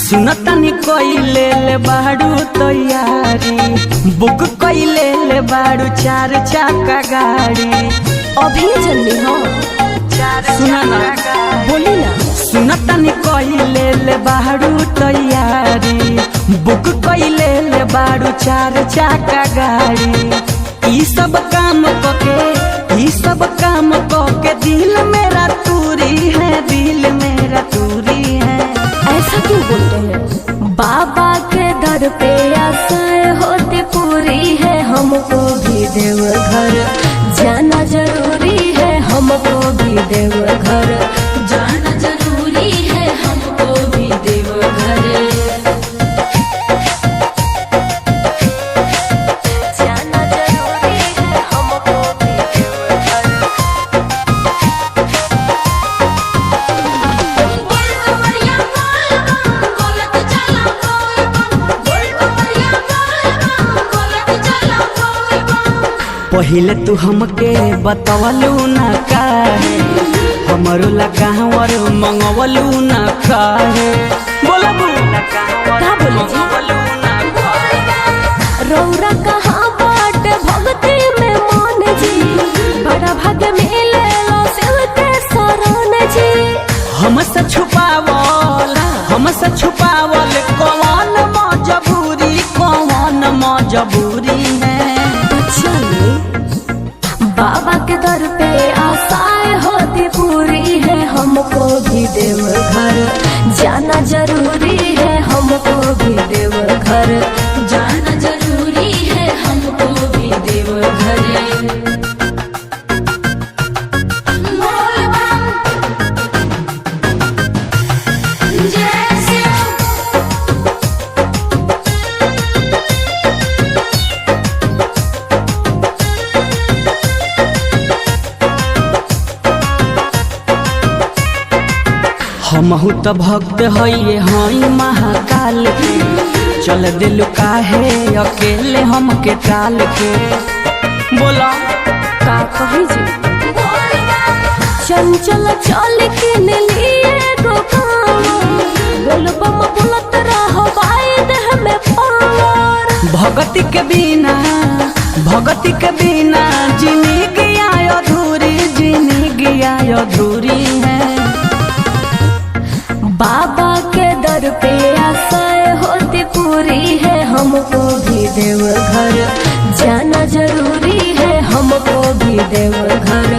सुनतनी कइले ले बाड़ू तैयारी, बुक कइले ले बाड़ू 4 चक्का गाड़ी। अभी जल्दी हो सुना ना, बोली ना। सुनतनी कइले ले बाड़ू तैयारी, बुक कइले ले बाड़ू 4 चक्का गाड़ी। ई सब काम के दिल मेरा तूरी है, दिल मेरा तूरी है। ऐसा क्यों बोलते हैं? बाबा के दर पे आशाएं होती पूरी है, हमको भी देवघर जाना जरूरी है, हमको भी देवघर जाना जरूरी है, हमको भी देवघर जाना जरूरी है, हमको भी देवघर। पहिले तू हमके बतवलू ना काहे, हमरो ला कहवर मंगवलू ना काहे। बोलबू ना कहवर का बोली जी? मंगवलू ना काहे। रौरा कहाँ बाट भक्ति में मान जी, बड़ा भाग्य मिले लो शिव के शरण जी। हमसे छुपावल कौन मजबूरी है। चलिए बाबा के दर पे आशाएं होती पूरी है, हमको भी देवघर जाना जरूरी है, हमको भी देवघर जाना जरूरी है, हमको भी देवघर। हमहू तो भक्त हई महाकाल के, चल दिल काहे अकेले हमके टाल के। बोला का कही जी? चंचल चल के लिए बोलबम बोलत रहो बाई देह में पावर। भगति के बिना जिंदगी अधूरी है। बाबा के दर पे आशाएं होती पूरी है, हमको भी देवघर जाना जरूरी है, हमको भी देवघर